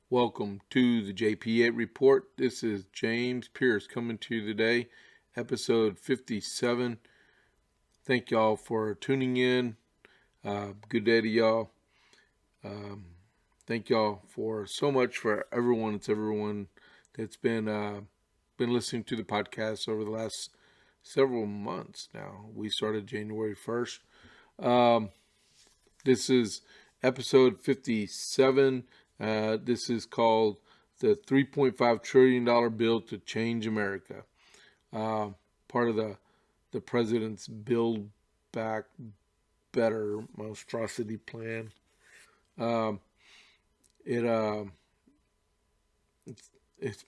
Welcome to the JP8 Report. This is James Pierce coming to you today, episode 57. Thank y'all for tuning in. Good day to y'all. Thank y'all for so much for everyone. It's everyone that's been listening to the podcast over the last several months now. We started January 1st. This is episode 57. This is called the $3.5 trillion bill to change America. Part of the president's Build Back Better monstrosity plan. It's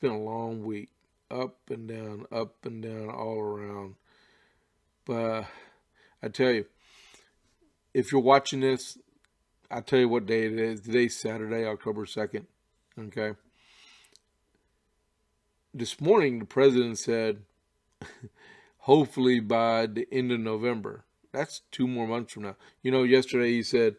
been a long week, up and down, all around. But I tell you, if you're watching this, I'll tell you what day it is. Today's Saturday, October 2nd. Okay. This morning, the president said, hopefully by the end of November. That's 2 more months from now. You know, yesterday he said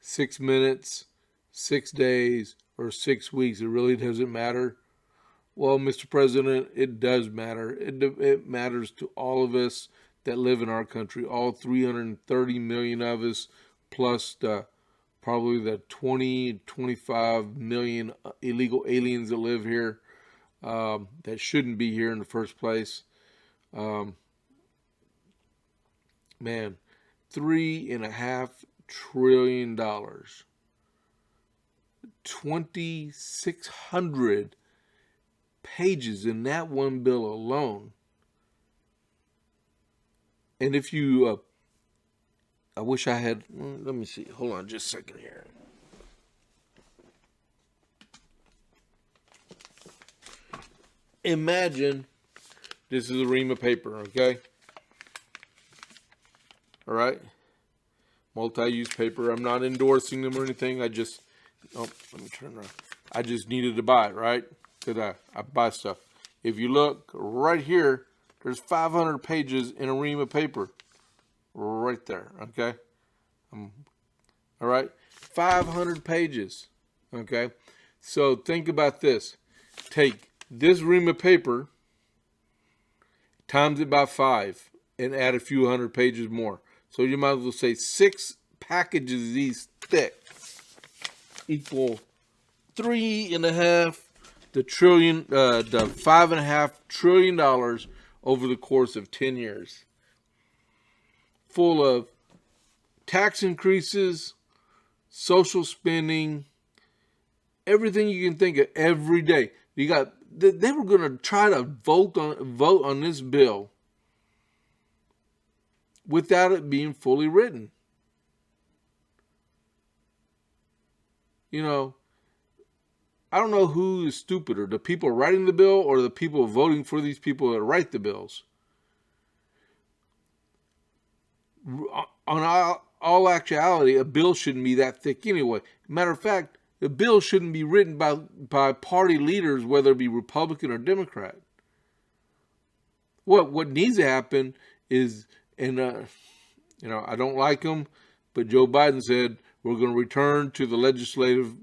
6 minutes, 6 days, or 6 weeks. It really doesn't matter. Well, Mr. President, it does matter. It matters to all of us that live in our country, all 330 million of us, plus probably the 25 million illegal aliens that live here that shouldn't be here in the first place. Man, $3.5 trillion, 2,600 pages in that one bill alone. And if you I wish I had, let me see. Hold on just a second here. Imagine this is a ream of paper, okay? All right? Multi-use paper. I'm not endorsing them or anything. Let me turn around. I just needed to buy it, right? Because I buy stuff. If you look right here, there's 500 pages in a ream of paper. Right there, okay? All right? 500 pages, okay? So think about this. Take this ream of paper, times it by 5, and add a few hundred pages more. So you might as well say 6 packages of these thick equal $5.5 trillion over the course of 10 years. Full of tax increases, social spending, everything you can think of every day. They were going to try to vote on this bill without it being fully written. You know, I don't know who is stupider, the people writing the bill or the people voting for these people that write the bills. On all actuality, a bill shouldn't be that thick anyway. Matter of fact, the bill shouldn't be written by party leaders, whether it be Republican or Democrat. What needs to happen is, and I don't like him, but Joe Biden said we're going to return to the legislative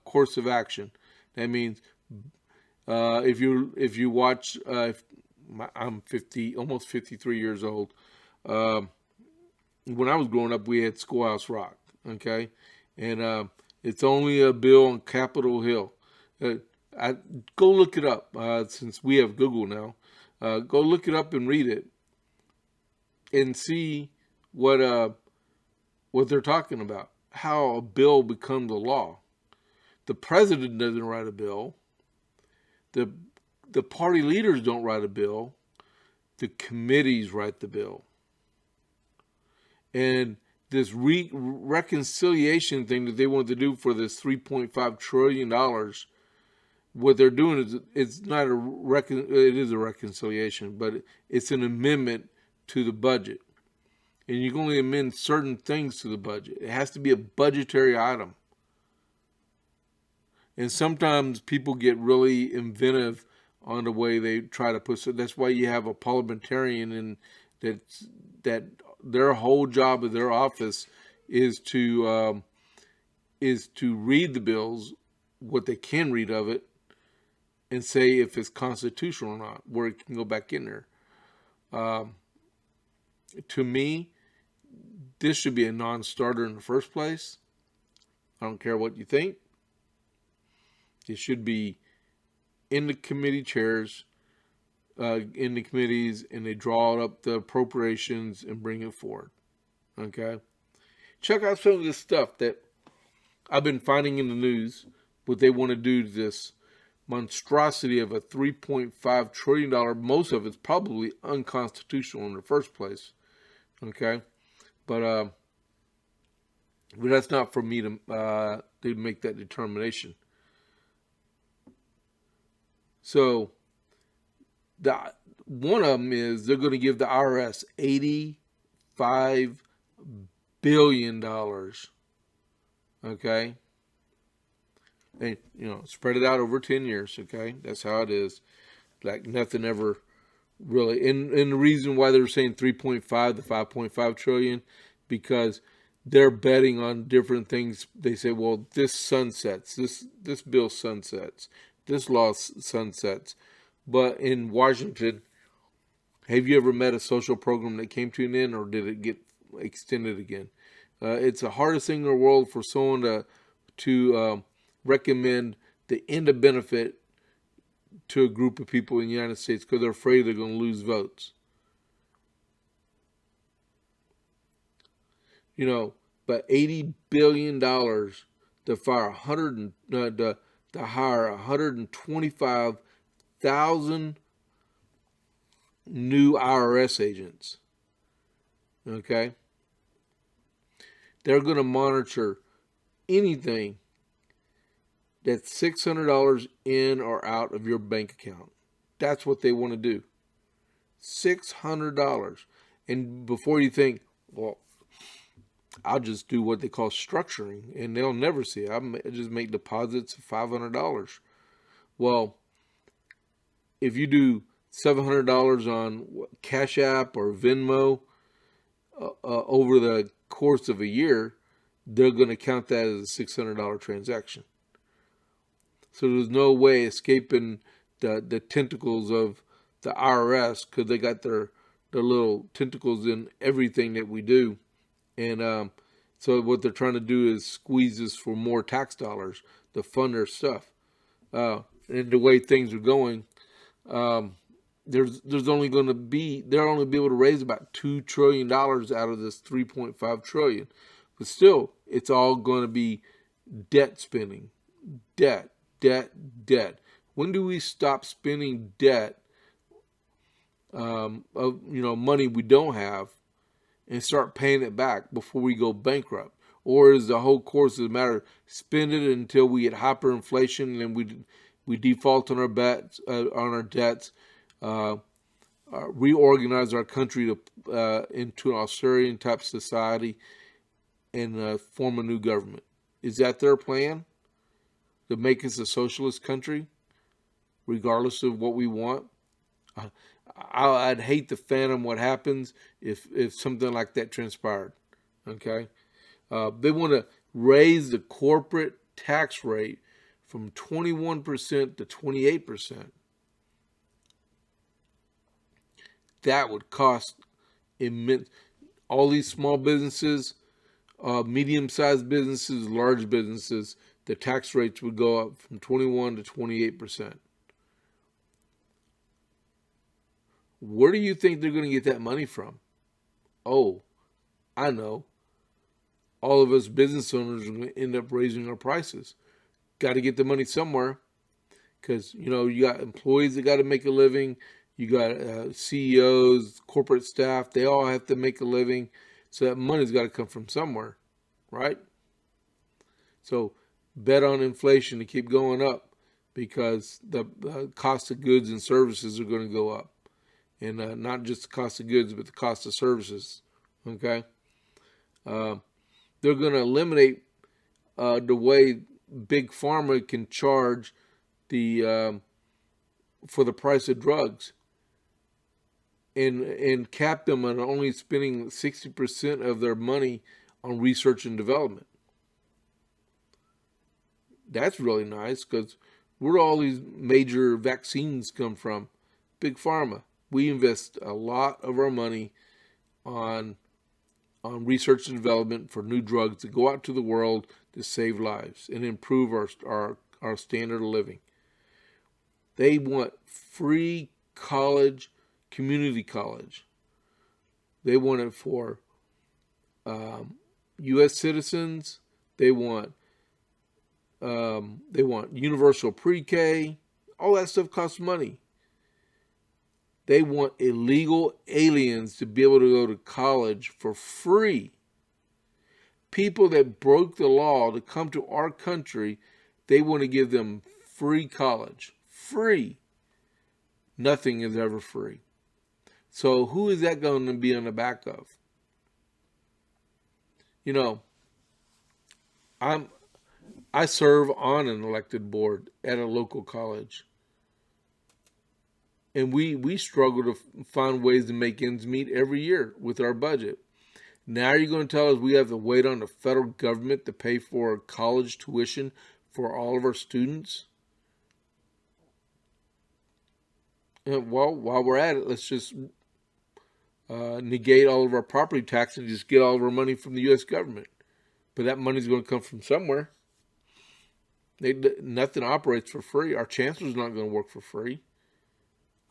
course of action. That means if you watch, I'm almost 53 years old. When I was growing up, we had Schoolhouse Rock, okay? And it's only a bill on Capitol Hill. Go look it up, since we have Google now. Go look it up and read it and see what they're talking about, how a bill becomes a law. The president doesn't write a bill. The party leaders don't write a bill. The committees write the bill. And this reconciliation thing that they want to do for this $3.5 trillion, what they're doing is it is a reconciliation, but it's an amendment to the budget. And you can only amend certain things to the budget. It has to be a budgetary item. And sometimes people get really inventive on the way they try to put it. That's why you have a parliamentarian, and that their whole job of their office is to read the bills what they can read of it and say if it's constitutional or not, where it can go back in there. To me, this should be a non-starter in the first place. I don't care what you think. It should be in the committee chairs, in the committees, and they draw up the appropriations and bring it forward. Okay? Check out some of this stuff that I've been finding in the news, what they want to do to this monstrosity of a $3.5 trillion. Most of it's probably unconstitutional in the first place. Okay? But that's not for me to make that determination. So, one of them is they're going to give the IRS $85 billion. Okay? And, spread it out over 10 years, okay? That's how it is. Like nothing ever really. And the reason why they're saying 3.5 to 5.5 trillion, because they're betting on different things. They say, well, this sunsets, this bill sunsets, this law sunsets. But in Washington, have you ever met a social program that came to an end, or did it get extended again? It's the hardest thing in the world for someone to recommend the end of benefit to a group of people in the United States because they're afraid they're going to lose votes. But $80 billion to hire 125,000 new IRS agents. Okay? They're going to monitor anything that's $600 in or out of your bank account. That's what they want to do. $600. And before you think, well, I'll just do what they call structuring, and they'll never see it. I just make deposits of $500. Well, if you do $700 on Cash App or Venmo over the course of a year, they're going to count that as a $600 transaction. So there's no way escaping the tentacles of the IRS, because they got their little tentacles in everything that we do. And so what they're trying to do is squeeze us for more tax dollars to fund their stuff. And the way things are going, there's only going to be, they'll only be able to raise about $2 trillion out of this $3.5 trillion. But still, it's all going to be debt spending. Debt. When do we stop spending debt of money we don't have and start paying it back before we go bankrupt? Or is the whole course of the matter spend it until we get hyperinflation and we default on our debts, reorganize our country into an Australian type society, and form a new government? Is that their plan? To make us a socialist country, regardless of what we want? I'd hate to fathom what happens if something like that transpired. Okay, they want to raise the corporate tax rate from 21% to 28%. That would cost immense. All these small businesses, medium-sized businesses, large businesses, the tax rates would go up from 21 to 28%. Where do you think they're going to get that money from? Oh, I know. All of us business owners are going to end up raising our prices. Got to get the money somewhere, because you got employees that got to make a living. You got CEOs, corporate staff. They all have to make a living. So that money's got to come from somewhere, right? So bet on inflation to keep going up, because the cost of goods and services are going to go up. And not just the cost of goods, but the cost of services. Okay? They're going to eliminate the way Big Pharma can charge for the price of drugs, and cap them on only spending 60% of their money on research and development. That's really nice because where do all these major vaccines come from? Big Pharma. We invest a lot of our money on research and development for new drugs to go out to the world to save lives and improve our standard of living. They want free college, community college. They want it for U.S. citizens. They want universal pre-K. All that stuff costs money. They want illegal aliens to be able to go to college for free. People that broke the law to come to our country, they want to give them free college. Free. Nothing is ever free. So who is that going to be on the back of? You know, I serve on an elected board at a local college. And we struggle to find ways to make ends meet every year with our budget. Now you're going to tell us we have to wait on the federal government to pay for college tuition for all of our students? And well, while we're at it, let's just negate all of our property taxes and just get all of our money from the U.S. government. But that money's going to come from somewhere. Nothing operates for free. Our chancellor's not going to work for free.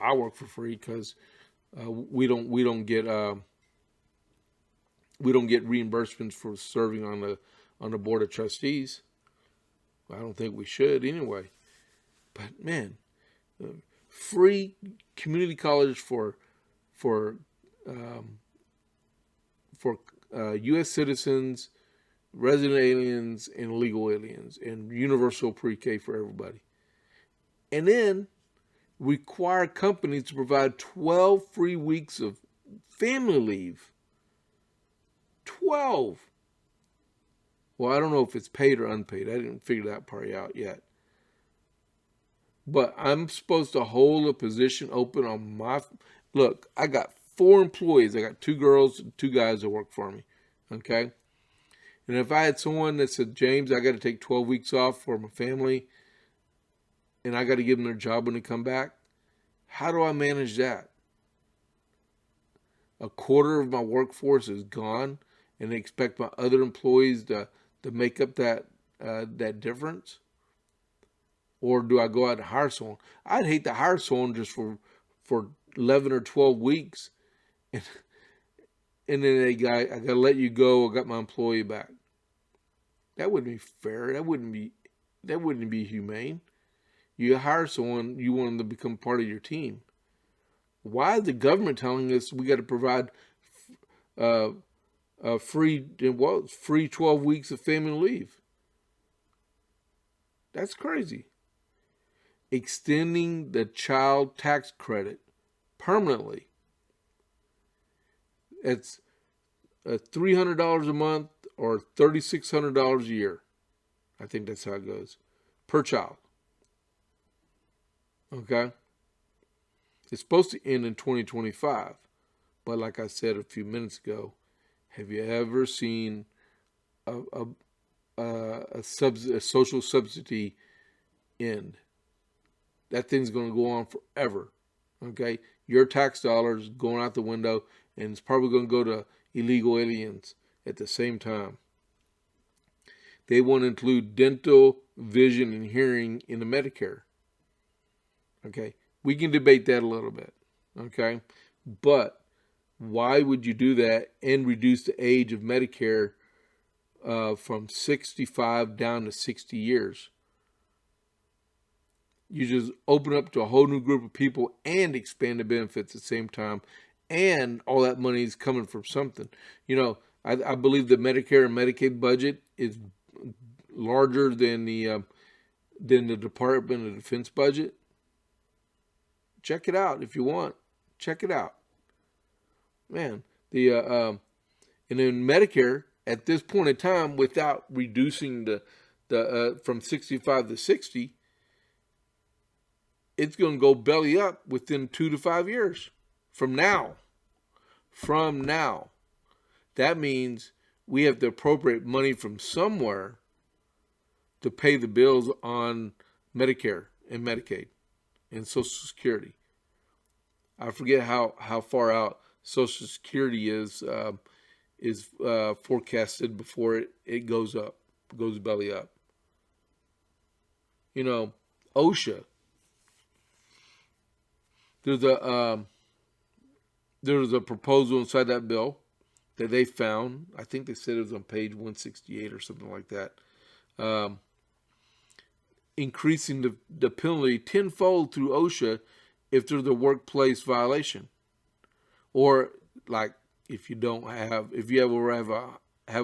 I work for free because we don't get reimbursements for serving on the board of trustees. I don't think we should anyway. But man, free community college for U.S. citizens, resident aliens, and illegal aliens, and universal pre-K for everybody, and then require companies to provide 12 free weeks of family leave. 12. Well, I don't know if it's paid or unpaid. I didn't figure that part out yet. But I'm supposed to hold a position open on my... Look, I got 4 employees. I got 2 girls and 2 guys that work for me. Okay? And if I had someone that said, James, I got to take 12 weeks off for my family, and I got to give them their job when they come back, how do I manage that? A quarter of my workforce is gone, and they expect my other employees to make up that difference? Or do I go out and hire someone? I'd hate to hire someone just for 11 or 12 weeks, and then I got to let you go. I got my employee back. That wouldn't be fair. That wouldn't be humane. You hire someone, you want them to become part of your team. Why is the government telling us we got to provide free 12 weeks of family leave? That's crazy. Extending the child tax credit permanently. It's $300 a month or $3,600 a year. I think that's how it goes. Per child. Okay? It's supposed to end in 2025. But like I said a few minutes ago, have you ever seen a social subsidy end? That thing's going to go on forever. Okay? Your tax dollars going out the window, and it's probably going to go to illegal aliens at the same time. They want to include dental, vision, and hearing in the Medicare. Okay? We can debate that a little bit. Okay? But why would you do that and reduce the age of Medicare from 65 down to 60 years? You just open up to a whole new group of people and expand the benefits at the same time. And all that money is coming from something. You know, I believe the Medicare and Medicaid budget is larger than the Department of Defense budget. Check it out if you want. Check it out. Man, and then Medicare at this point in time, without reducing the from 65 to 60, it's going to go belly up within 2 to 5 years from now. From now. That means we have to appropriate money from somewhere to pay the bills on Medicare and Medicaid and Social Security. I forget how far out Social Security is forecasted before it goes belly up. You know, OSHA. There's a proposal inside that bill that they found. I think they said it was on page 168 or something like that. Increasing the penalty tenfold through OSHA if there's a workplace violation, or like if you have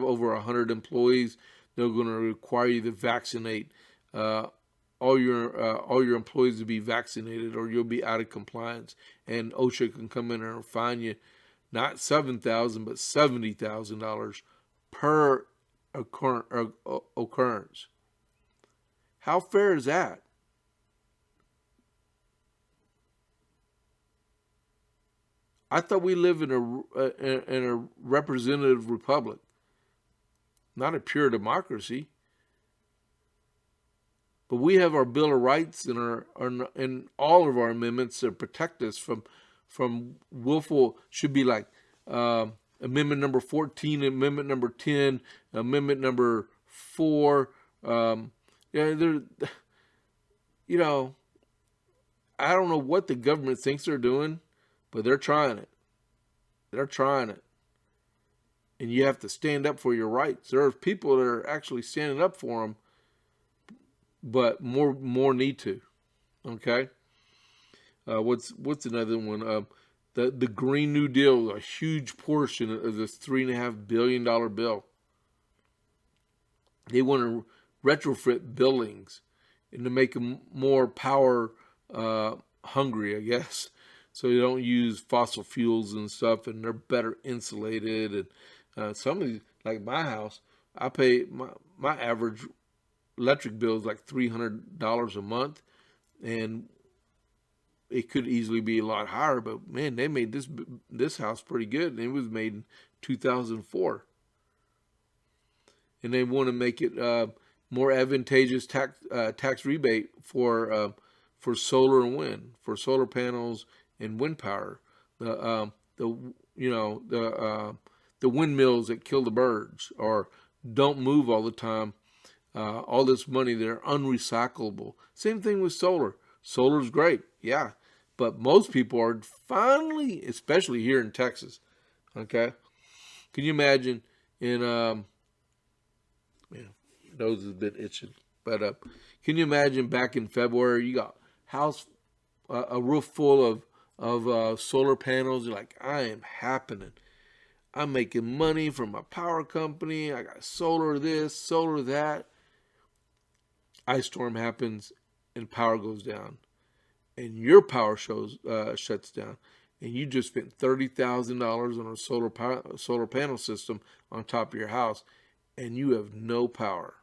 over 100 employees, they're going to require you to vaccinate all your employees to be vaccinated, or you'll be out of compliance, and OSHA can come in and fine you not $7,000 but $70,000 per occurrence. How fair is that? I thought we live in a representative republic, not a pure democracy. But we have our Bill of Rights and all of our amendments that protect us from willful. Should be like Amendment number 14, Amendment number 10, Amendment number 4. You know, I don't know what the government thinks they're doing, but they're trying it. They're trying it. And you have to stand up for your rights. There are people that are actually standing up for them, but more need to. Okay? What's another one? The Green New Deal, a huge portion of this $3.5 billion bill. They want to retrofit buildings and to make them more power hungry, I guess. So you don't use fossil fuels and stuff, and they're better insulated. And some of these, like my house, I pay my average electric bill is like $300 a month, and it could easily be a lot higher. But man, they made this house pretty good, and it was made in 2004. And they want to make it more advantageous tax rebate for solar and wind, for solar panels and wind power. The windmills that kill the birds or don't move all the time. All this money, they're unrecyclable. Same thing with solar. Solar's great, yeah, but most people are finally, especially here in Texas. Okay, can you imagine in nose is a bit itching, but can you imagine back in February you got a roof full of solar panels? You're like, I am happening. I'm making money from my power company. I got solar this, solar that. Ice storm happens and power goes down, and your power shuts down, and you just spent $30,000 on a solar panel system on top of your house, and you have no power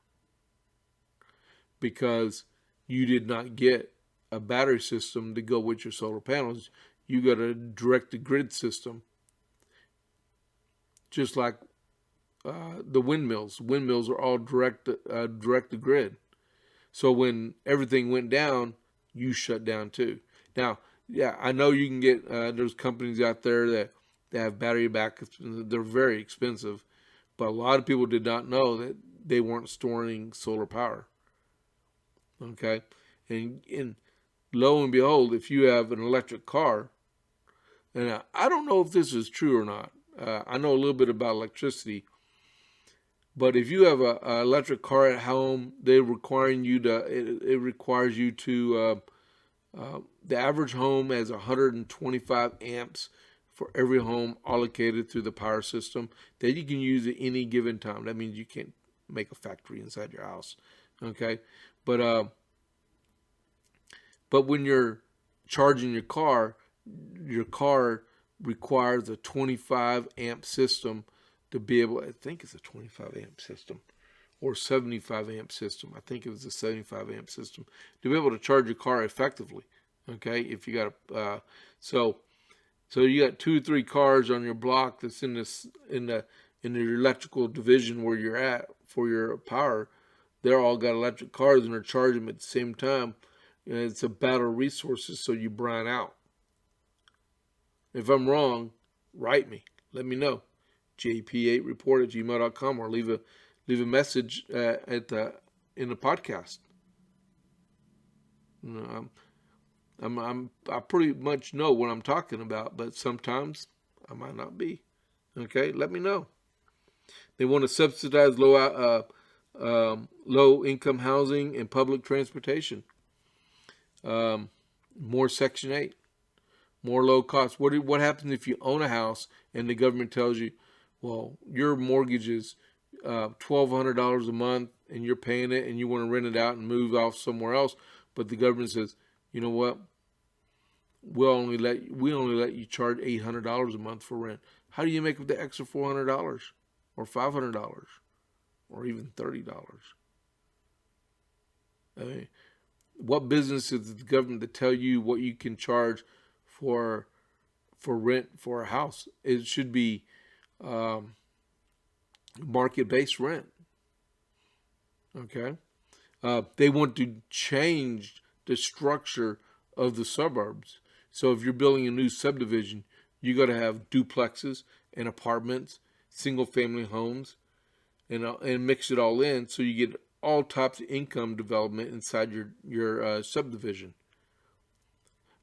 because you did not get a battery system to go with your solar panels. You got a direct-to-grid system, just like the windmills. Windmills are all direct-to-grid. So when everything went down, you shut down too. Now, yeah, I know you can get, there's companies out there that have battery backups. They're very expensive, but a lot of people did not know that they weren't storing solar power. Okay, and lo and behold, if you have an electric car, and I don't know if this is true or not. I know a little bit about electricity, but if you have an electric car at home, it requires you to. The average home has 125 amps for every home allocated through the power system that you can use at any given time. That means you can't make a factory inside your house. Okay, but when you're charging your car requires a 25 amp system to be able. I think it's a 25 amp system or 75 amp system. I think it was a 75 amp system to be able to charge your car effectively. Okay, if you got so you got 2 or 3 cars on your block that's in the electrical division where you're at for your power, they're all got electric cars and they're charging them at the same time. And it's a battle of resources, so you brine out. If I'm wrong, write me. Let me know. JP8 Report at gmail.com, or leave a message in the podcast. You know, I pretty much know what I'm talking about, but sometimes I might not be. Okay, let me know. They want to subsidize low income housing and public transportation. More Section 8, more low cost. What happens if you own a house and the government tells you, well, your mortgage is $1,200 a month and you're paying it and you want to rent it out and move off somewhere else, but the government says, you know what? We only let you charge $800 a month for rent. How do you make up the extra $400 or $500 or even $30? I mean, what business is the government to tell you what you can charge for rent for a house? It should be market-based rent. Okay, they want to change the structure of the suburbs. So if you're building a new subdivision, you got to have duplexes and apartments, single-family homes, and mix it all in so you get all types of income development inside your subdivision.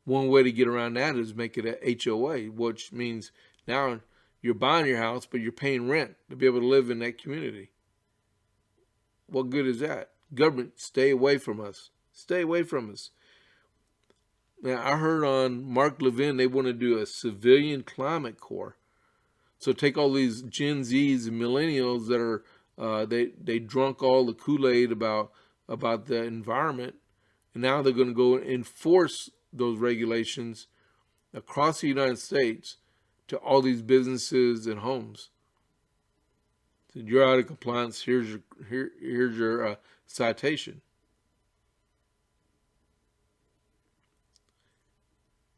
One way to get around that is make it a HOA, which means now you're buying your house, but you're paying rent to be able to live in that community. What good is that? Government, stay away from us. Stay away from us. Now, I heard on Mark Levin, they want to do a civilian climate corps. So take all these Gen Zs and millennials that are, they drunk all the Kool-Aid about the environment, and now they're going to go and enforce those regulations across the United States to all these businesses and homes. So you're out of compliance. Here's your citation.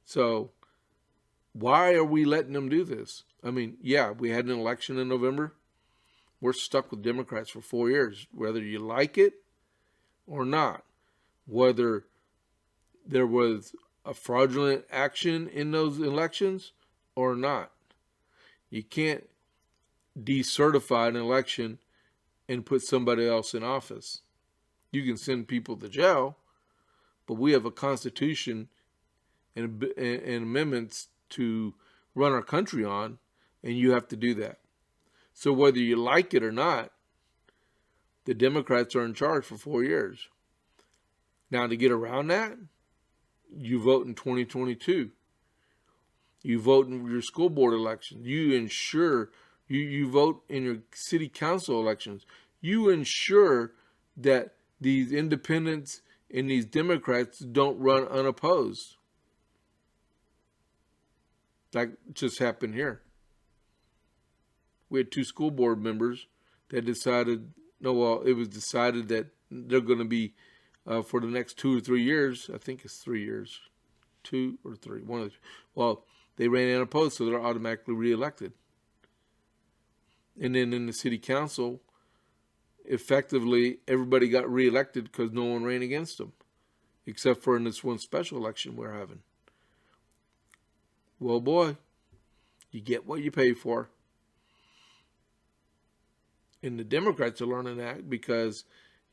So why are we letting them do this? I mean, yeah, we had an election in November. We're stuck with Democrats for 4 years, whether you like it or not. Whether there was a fraudulent action in those elections or not. You can't decertify an election and put somebody else in office. You can send people to jail, but we have a constitution and amendments to run our country on, and you have to do that. So whether you like it or not, the Democrats are in charge for 4 years. Now, to get around that, you vote in 2022. You vote in your school board elections. You ensure, you vote in your city council elections. You ensure that these independents and these Democrats don't run unopposed. Like just happened here. We had 2 school board members that decided, it was decided that they're going to be, for the next 2 or 3 years, I think it's 3 years, 2 or 3, one of the, well, they ran unopposed, so they're automatically reelected. And then in the city council, effectively, everybody got reelected because no one ran against them, except for in this one special election we're having. Well, boy, you get what you pay for. And the Democrats are learning that because,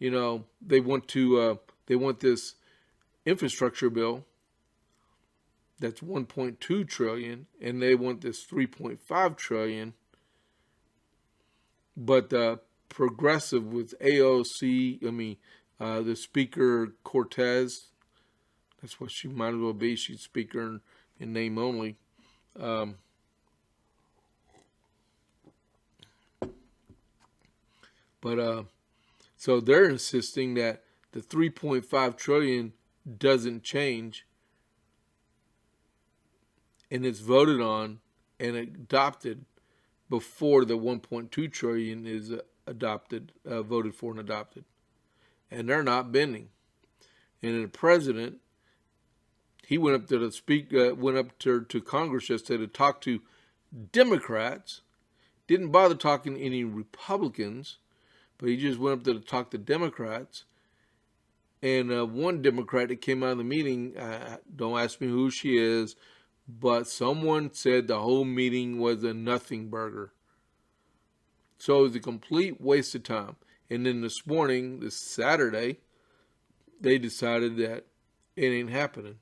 they want this infrastructure bill that's $1.2 trillion, and they want this $3.5 trillion. But the progressive with AOC, the Speaker Cortez, that's what she might as well be. She's Speaker in name only. So they're insisting that the $3.5 trillion doesn't change, and it's voted on and adopted before the $1.2 trillion is voted for and adopted. And they're not bending. And the president, he went up to Congress yesterday to talk to Democrats, didn't bother talking to any Republicans, but he just went up there to talk to Democrats. And one Democrat that came out of the meeting, don't ask me who she is, but someone said the whole meeting was a nothing burger. So it was a complete waste of time. And then this morning, this Saturday, they decided that it ain't happening.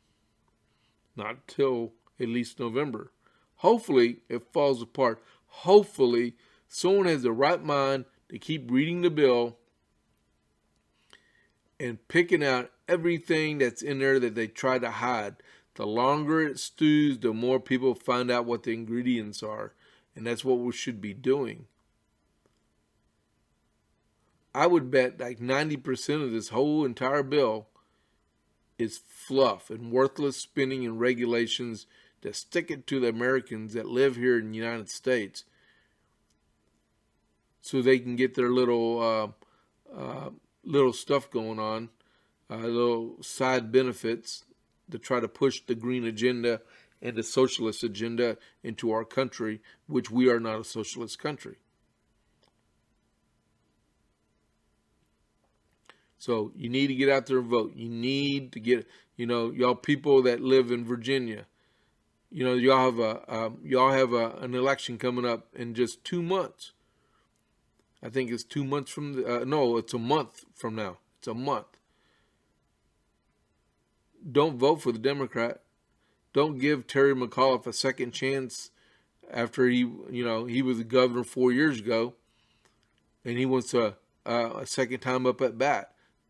Not till at least November. Hopefully it falls apart. Hopefully someone has the right mind to keep reading the bill and picking out everything that's in there that they try to hide. The longer it stews, the more people find out what the ingredients are. And that's what we should be doing. I would bet like 90% of this whole entire bill is fluff and worthless spinning and regulations to stick it to the Americans that live here in the United States so they can get their little stuff going on, little side benefits to try to push the green agenda and the socialist agenda into our country, which we are not a socialist country. So you need to get out there and vote. You need to get, y'all people that live in Virginia, y'all have an election coming up in just 2 months. I think it's 2 months from, no, it's a month from now. It's a month. Don't vote for the Democrat. Don't give Terry McAuliffe a second chance after he was the governor 4 years ago, and he wants a second time up at bat.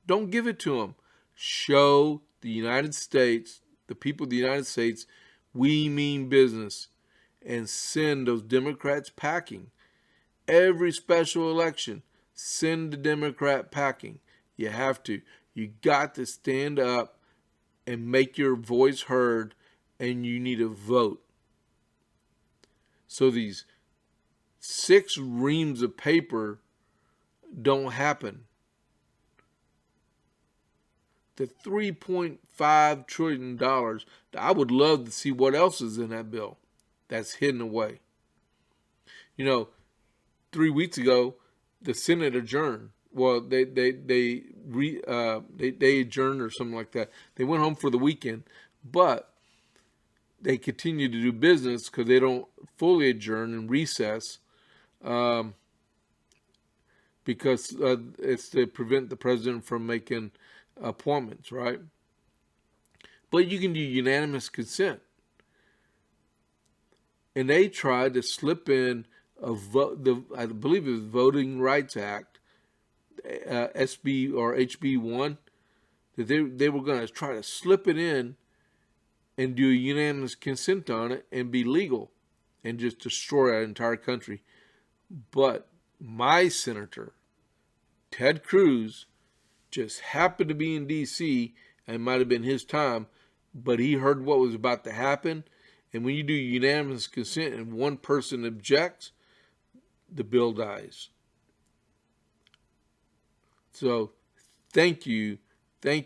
Don't give it to him. Show the United States, the people of the United States, we mean business, and send those Democrats packing. Every special election, send the Democrat packing. You have to. You got to stand up and make your voice heard, and you need to vote. So these 6 reams of paper don't happen. The $3.5 trillion, I would love to see what else is in that bill that's hidden away. 3 weeks ago, the Senate adjourned. Well, they adjourned or something like that. They went home for the weekend, but they continue to do business because they don't fully adjourn and recess, because it's to prevent the president from making appointments, right? But you can do unanimous consent. And they tried to slip in I believe it was Voting Rights Act, SB or HB1, that they were going to try to slip it in and do a unanimous consent on it and be legal and just destroy our entire country. But my senator, Ted Cruz, just happened to be in D.C., and it might have been his time, but he heard what was about to happen. And when you do unanimous consent and one person objects, the bill dies. So thank you, Ted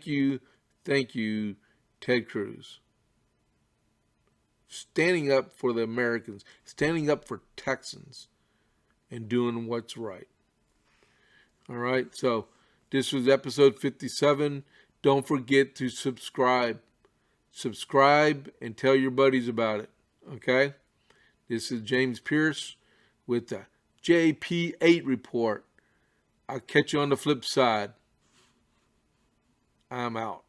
Cruz. Standing up for the Americans, standing up for Texans, and doing what's right. All right, so this was episode 57. Don't forget to subscribe. Subscribe and tell your buddies about it. Okay? This is James Pierce with the JP8 Report. I'll catch you on the flip side. I'm out.